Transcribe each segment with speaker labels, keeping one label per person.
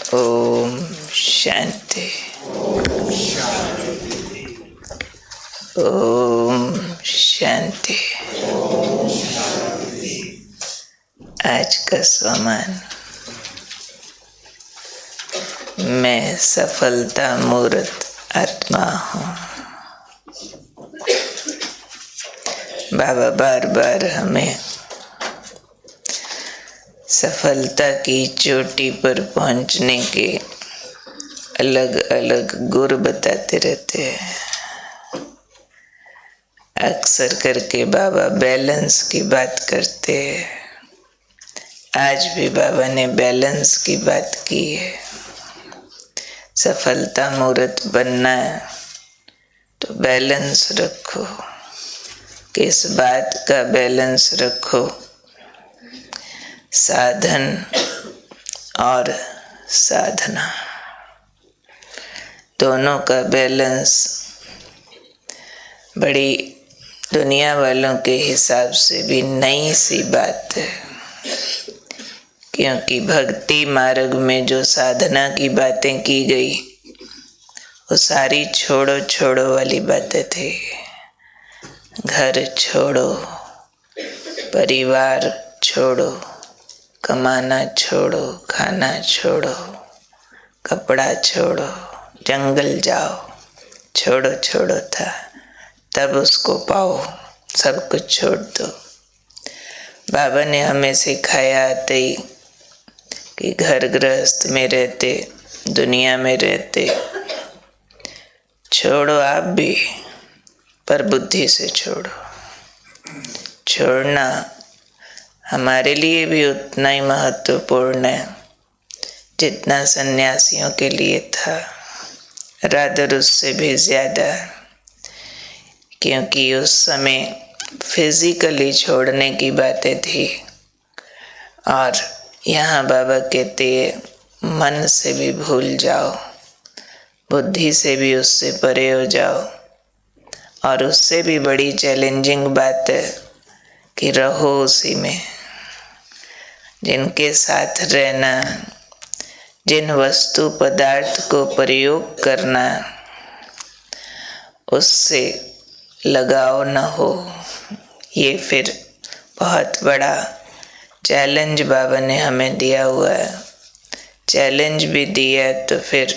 Speaker 1: ओम शांति। ओम शांति। आज का स्वमान। मैं सफलता मूर्त आत्मा हूँ। बाबा बार बार हमें सफलता की चोटी पर पहुंचने के अलग अलग गुर बताते रहते हैं। अक्सर करके बाबा बैलेंस की बात करते हैं। आज भी बाबा ने बैलेंस की बात की है। सफलता मूर्त बनना है तो बैलेंस रखो। किस बात का बैलेंस रखो? साधन और साधना दोनों का बैलेंस बड़ी दुनिया वालों के हिसाब से भी नई सी बात है, क्योंकि भक्ति मार्ग में जो साधना की बातें की गई वो सारी छोड़ो छोड़ो वाली बातें थी। घर छोड़ो, परिवार छोड़ो, कमाना छोड़ो, खाना छोड़ो, कपड़ा छोड़ो, जंगल जाओ, छोड़ो छोड़ो था। तब उसको पाओ, सब कुछ छोड़ दो। बाबा ने हमें सिखाया आते ही कि घर गृहस्थ में रहते, दुनिया में रहते, छोड़ो आप भी, पर बुद्धि से छोड़ो। छोड़ना हमारे लिए भी उतना ही महत्वपूर्ण है जितना सन्यासियों के लिए था, रादर उससे भी ज़्यादा, क्योंकि उस समय फिजिकली छोड़ने की बातें थी और यहाँ बाबा कहते हैं मन से भी भूल जाओ, बुद्धि से भी उससे परे हो जाओ। और उससे भी बड़ी चैलेंजिंग बात है कि रहो उसी में। जिनके साथ रहना, जिन वस्तु पदार्थ को प्रयोग करना, उससे लगाव न हो, ये फिर बहुत बड़ा चैलेंज बाबा ने हमें दिया हुआ है। चैलेंज भी दिया है तो फिर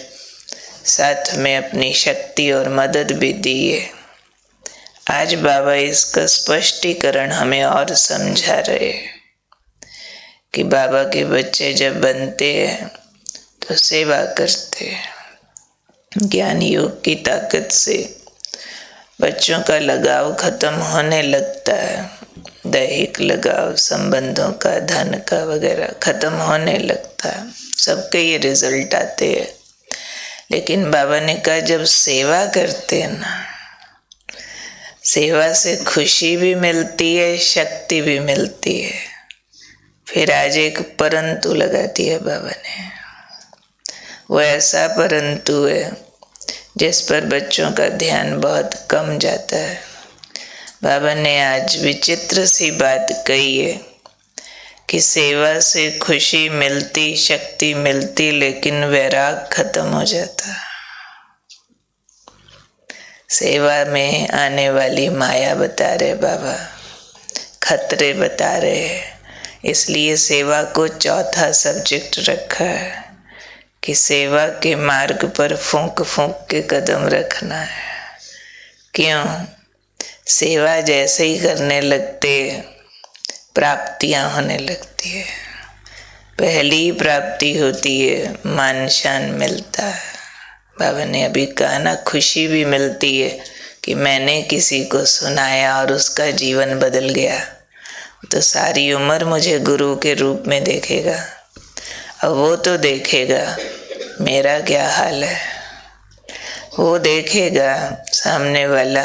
Speaker 1: साथ में अपनी शक्ति और मदद भी दी है। आज बाबा इसका स्पष्टीकरण हमें और समझा रहे हैं कि बाबा के बच्चे जब बनते हैं तो सेवा करते हैं। ज्ञान योग की ताकत से बच्चों का लगाव खत्म होने लगता है। दैहिक लगाव, संबंधों का, धन का वगैरह खत्म होने लगता है। सबके ये रिजल्ट आते हैं। लेकिन बाबा ने कहा जब सेवा करते हैं ना, सेवा से खुशी भी मिलती है, शक्ति भी मिलती है। फिर आज एक परंतु लगा दिया बाबा ने। वो ऐसा परंतु है जिस पर बच्चों का ध्यान बहुत कम जाता है। बाबा ने आज विचित्र सी बात कही है कि सेवा से खुशी मिलती, शक्ति मिलती, लेकिन वैराग खत्म हो जाता। सेवा में आने वाली माया बता रहे बाबा, खतरे बता रहे हैं। इसलिए सेवा को चौथा सब्जेक्ट रखा है कि सेवा के मार्ग पर फूंक फूंक के कदम रखना है। क्यों? सेवा जैसे ही करने लगते प्राप्तियां होने लगती है। पहली प्राप्ति होती है, मान शान मिलता है। बाबा ने अभी कहा ना, खुशी भी मिलती है कि मैंने किसी को सुनाया और उसका जीवन बदल गया, तो सारी उम्र मुझे गुरु के रूप में देखेगा। अब वो तो देखेगा मेरा क्या हाल है। वो देखेगा सामने वाला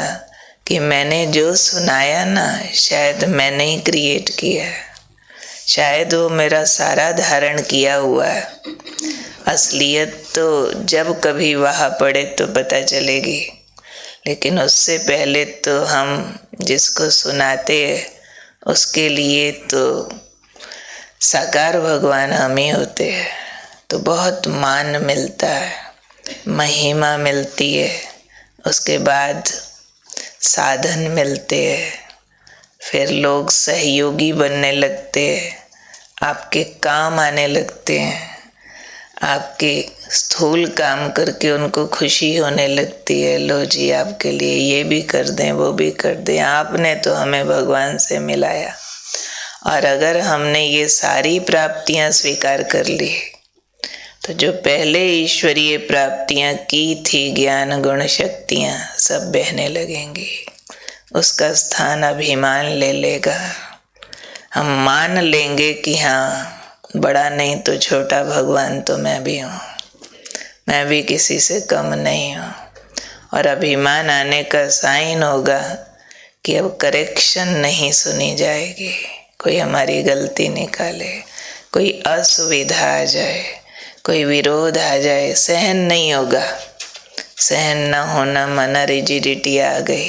Speaker 1: कि मैंने जो सुनाया ना, शायद मैंने ही क्रिएट किया है, शायद वो मेरा सारा धारण किया हुआ है। असलियत तो जब कभी वहाँ पड़े तो पता चलेगी, लेकिन उससे पहले तो हम जिसको सुनाते हैं उसके लिए तो साकार भगवान हम ही होते हैं। तो बहुत मान मिलता है, महिमा मिलती है, उसके बाद साधन मिलते हैं, फिर लोग सहयोगी बनने लगते हैं, आपके काम आने लगते हैं, आपके स्थूल काम करके उनको खुशी होने लगती है। लो जी, आपके लिए ये भी कर दें, वो भी कर दें, आपने तो हमें भगवान से मिलाया। और अगर हमने ये सारी प्राप्तियां स्वीकार कर ली तो जो पहले ईश्वरीय प्राप्तियां की थी, ज्ञान गुण शक्तियां, सब बहने लगेंगी। उसका स्थान अभिमान ले लेगा। हम मान लेंगे कि हाँ, बड़ा नहीं तो छोटा भगवान तो मैं भी हूँ, मैं भी किसी से कम नहीं हूँ। और अभिमान आने का साइन होगा कि अब करेक्शन नहीं सुनी जाएगी। कोई हमारी गलती निकाले, कोई असुविधा आ जाए, कोई विरोध आ जाए, सहन नहीं होगा। सहन न होना माना रिजिडिटी आ गई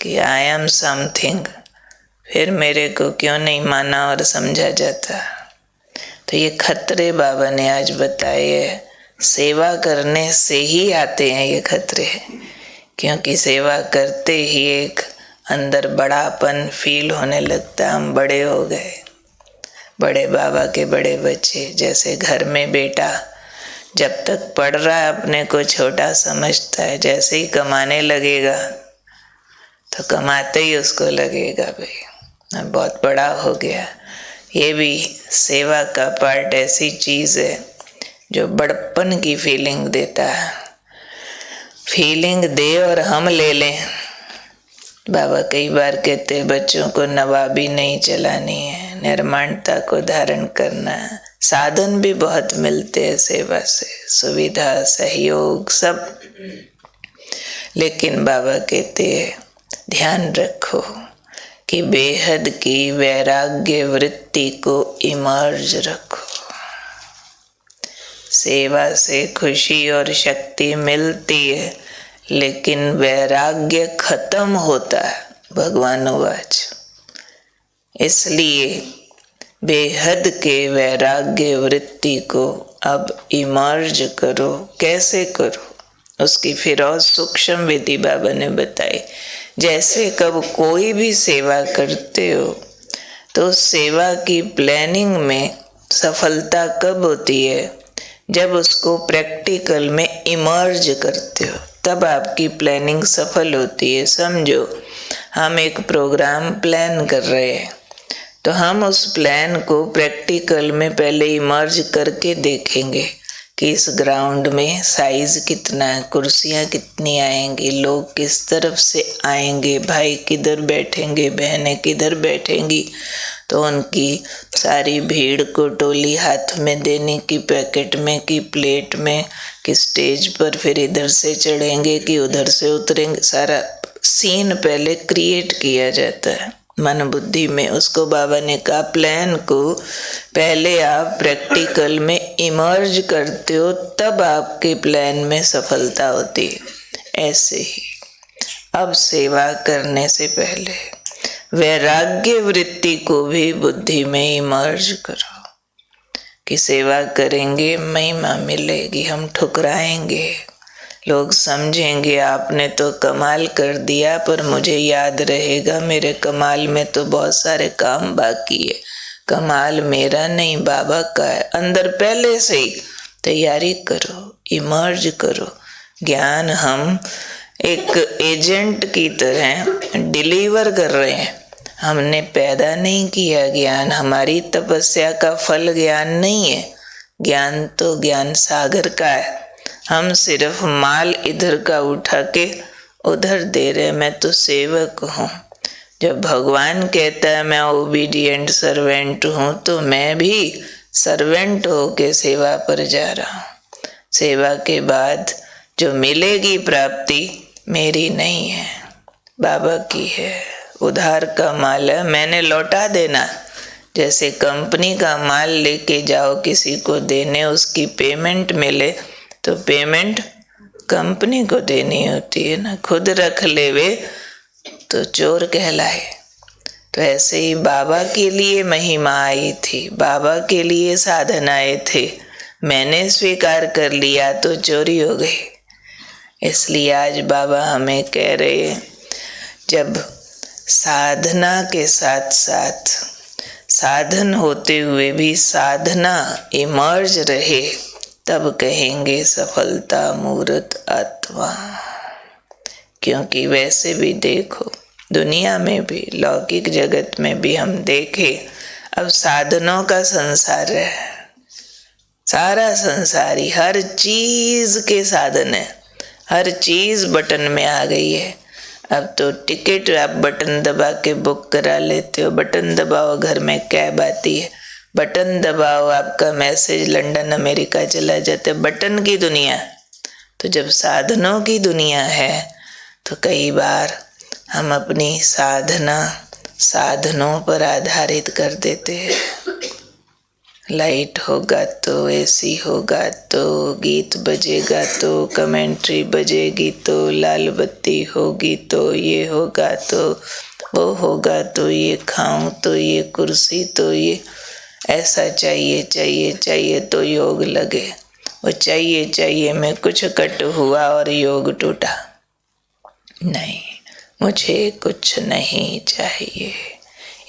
Speaker 1: कि आई एम समथिंग, फिर मेरे को क्यों नहीं माना और समझा जाता। तो ये खतरे बाबा ने आज बताए है। सेवा करने से ही आते हैं ये खतरे, क्योंकि सेवा करते ही एक अंदर बड़ापन फील होने लगता, हम बड़े हो गए, बड़े बाबा के बड़े बच्चे। जैसे घर में बेटा जब तक पढ़ रहा है अपने को छोटा समझता है, जैसे ही कमाने लगेगा तो कमाते ही उसको लगेगा भाई अब बहुत बड़ा हो गया। ये भी सेवा का पार्ट ऐसी चीज़ है जो बड़प्पन की फीलिंग देता है। फीलिंग दे और हम ले लें। बाबा कई बार कहते बच्चों को नवाबी नहीं चलानी है, निर्माणता को धारण करना है। साधन भी बहुत मिलते हैं सेवा से, सुविधा, सहयोग सब। लेकिन बाबा कहते हैं ध्यान रखो कि बेहद की वैराग्य वृत्ति को इमर्ज रखो। सेवा से खुशी और शक्ति मिलती है, लेकिन वैराग्य खत्म होता है, भगवान वाच। इसलिए बेहद के वैराग्य वृत्ति को अब इमर्ज करो। कैसे करो उसकी फिर और सूक्ष्म विधि बाबा ने बताई। जैसे कब कोई भी सेवा करते हो तो सेवा की प्लानिंग में सफलता कब होती है, जब उसको प्रैक्टिकल में इमर्ज करते हो, तब आपकी प्लानिंग सफल होती है। समझो हम एक प्रोग्राम प्लान कर रहे हैं, तो हम उस प्लान को प्रैक्टिकल में पहले इमर्ज करके देखेंगे कि इस ग्राउंड में साइज कितना है, कुर्सियाँ कितनी आएंगी, लोग किस तरफ से आएंगे, भाई किधर बैठेंगे, बहनें किधर बैठेंगी। तो उनकी सारी भीड़ को टोली हाथ में देने की, पैकेट में कि प्लेट में कि स्टेज पर फिर इधर से चढ़ेंगे कि उधर से उतरेंगे, सारा सीन पहले क्रिएट किया जाता है मन बुद्धि में। उसको बाबा ने कहा प्लान को पहले आप प्रैक्टिकल में इमर्ज करते हो, तब आपके प्लान में सफलता होती है। ऐसे ही अब सेवा करने से पहले वैराग्य वृत्ति को भी बुद्धि में इमर्ज करो कि सेवा करेंगे महिमा मिलेगी, हम ठुकराएंगे, लोग समझेंगे आपने तो कमाल कर दिया, पर मुझे याद रहेगा मेरे कमाल में तो बहुत सारे काम बाकी है, कमाल मेरा नहीं बाबा का है। अंदर पहले से ही तैयारी करो, इमर्ज करो। ज्ञान हम एक एजेंट की तरह डिलीवर कर रहे हैं, हमने पैदा नहीं किया ज्ञान, हमारी तपस्या का फल ज्ञान नहीं है। ज्ञान तो ज्ञान सागर का है, हम सिर्फ माल इधर का उठा के उधर दे रहे। मैं तो सेवक हूँ। जब भगवान कहता है मैं ओबीडिएंट सर्वेंट हूँ, तो मैं भी सर्वेंट होके सेवा पर जा रहा हूँ। सेवा के बाद जो मिलेगी प्राप्ति मेरी नहीं है, बाबा की है। उधार का माल है, मैंने लौटा देना। जैसे कंपनी का माल लेके जाओ किसी को देने, उसकी पेमेंट मिले तो पेमेंट कंपनी को देनी होती है ना, खुद रख लेवे तो चोर कहलाए। तो ऐसे ही बाबा के लिए महिमा आई थी, बाबा के लिए साधन आए थे, मैंने स्वीकार कर लिया तो चोरी हो गई। इसलिए आज बाबा हमें कह रहे हैं, जब साधना के साथ साथ साधन होते हुए भी साधना इमर्ज रहे, तब कहेंगे सफलता मूर्त आत्मा। क्योंकि वैसे भी देखो, दुनिया में भी, लौकिक जगत में भी हम देखें, अब साधनों का संसार है। सारा संसार ही, हर चीज के साधन है, हर चीज बटन में आ गई है। अब तो टिकट आप बटन दबा के बुक करा लेते हो, बटन दबाओ घर में कैब आती है, बटन दबाओ आपका मैसेज लंदन अमेरिका चला जाता है। बटन की दुनिया। तो जब साधनों की दुनिया है तो कई बार हम अपनी साधना साधनों पर आधारित कर देते हैं। लाइट होगा तो, एसी होगा तो, गीत बजेगा तो, कमेंट्री बजेगी तो, लाल बत्ती होगी तो, ये होगा तो, वो होगा तो, ये खाऊं तो, ये कुर्सी तो, ये ऐसा चाहिए चाहिए चाहिए तो योग लगे। वो चाहिए चाहिए में कुछ कट हुआ और योग टूटा। नहीं, मुझे कुछ नहीं चाहिए,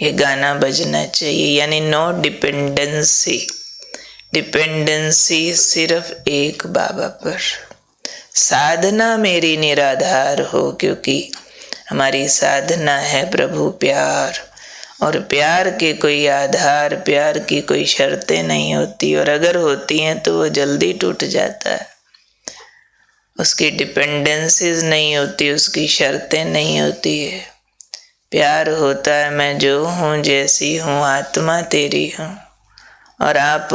Speaker 1: ये गाना बजना चाहिए। यानी नो डिपेंडेंसी। डिपेंडेंसी सिर्फ एक बाबा पर। साधना मेरी निराधार हो, क्योंकि हमारी साधना है प्रभु प्यार, और प्यार के कोई आधार, प्यार की कोई शर्तें नहीं होती, और अगर होती हैं तो वो जल्दी टूट जाता है। उसकी डिपेंडेंसीज नहीं होती, उसकी शर्तें नहीं होती है। प्यार होता है, मैं जो हूँ, जैसी हूँ, आत्मा तेरी हूँ, और आप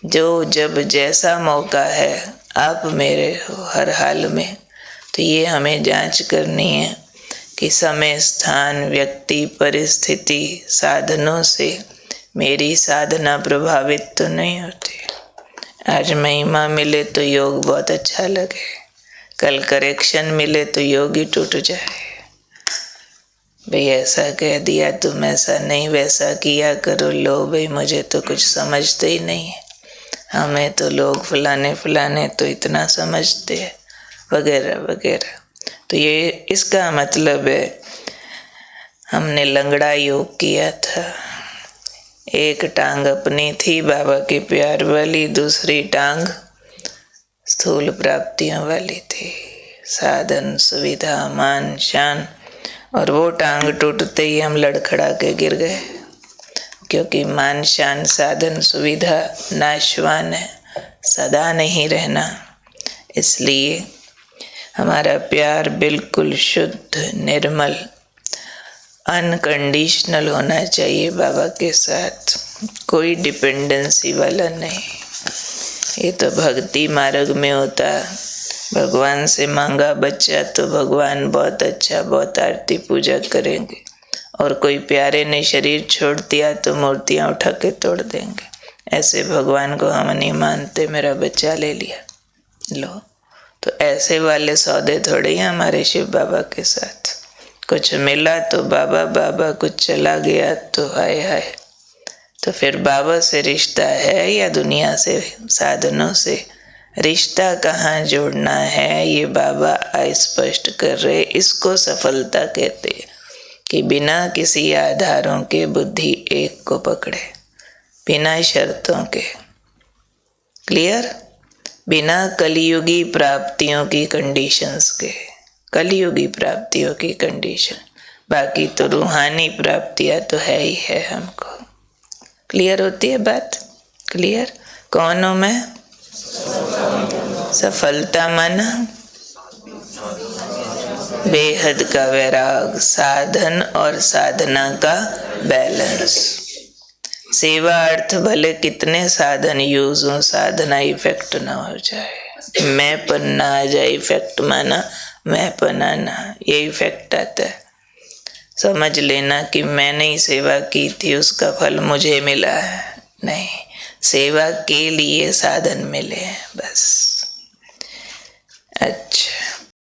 Speaker 1: जो जब जैसा मौका है आप मेरे हो हर हाल में। तो ये हमें जांच करनी है कि समय, स्थान, व्यक्ति, परिस्थिति, साधनों से मेरी साधना प्रभावित तो नहीं होती। आज महिमा मिले तो योग बहुत अच्छा लगे, कल करेक्शन मिले तो योग ही टूट जाए। भाई ऐसा कह दिया तुम ऐसा नहीं वैसा किया करो, लो भाई मुझे तो कुछ समझते ही नहीं है, हमें तो लोग फलाने फलाने तो इतना समझते हैं, वगैरह वगैरह। तो ये इसका मतलब है हमने लंगड़ा योग किया था। एक टांग अपनी थी बाबा के प्यार वाली, दूसरी टांग स्थूल प्राप्तियों वाली थी, साधन, सुविधा, मान, शान। और वो टांग टूटते ही हम लड़खड़ा के गिर गए, क्योंकि मान, शान, साधन, सुविधा नाशवान है, सदा नहीं रहना। इसलिए हमारा प्यार बिल्कुल शुद्ध, निर्मल, अनकंडीशनल होना चाहिए बाबा के साथ, कोई डिपेंडेंसी वाला नहीं। ये तो भक्ति मार्ग में होता है। भगवान से मांगा बच्चा तो भगवान बहुत अच्छा, बहुत आरती पूजा करेंगे, और कोई प्यारे ने शरीर छोड़ दिया तो मूर्तियाँ उठा के तोड़ देंगे। ऐसे भगवान को हम नहीं मानते, मेरा बच्चा ले लिया, लो। तो ऐसे वाले सौदे थोड़े ही हमारे शिव बाबा के साथ। कुछ मिला तो बाबा बाबा, कुछ चला गया तो हाय हाय। तो फिर बाबा से रिश्ता है या दुनिया से, साधनों से? रिश्ता कहाँ जोड़ना है ये बाबा स्पष्ट कर रहे। इसको सफलता कहते हैं कि बिना किसी आधारों के बुद्धि एक को पकड़े, बिना शर्तों के। क्लियर? बिना कलियुगी प्राप्तियों की कंडीशंस के, कलियुगी प्राप्तियों की कंडीशन। बाकी तो रूहानी प्राप्तियां तो है ही है हमको। क्लियर होती है बात? क्लियर? कौन हूं मैं? सफलता माना बेहद का वैराग, साधन और साधना का बैलेंस। सेवा अर्थ भले कितने साधन यूज हो, साधना इफेक्ट ना हो जाए, मैं पन ना आ जाए। इफेक्ट माना मैं पन आना, ये इफेक्ट आता है। समझ लेना कि मैंने ही सेवा की थी, उसका फल मुझे मिला है, नहीं, सेवा के लिए साधन मिले हैं बस। अच्छा,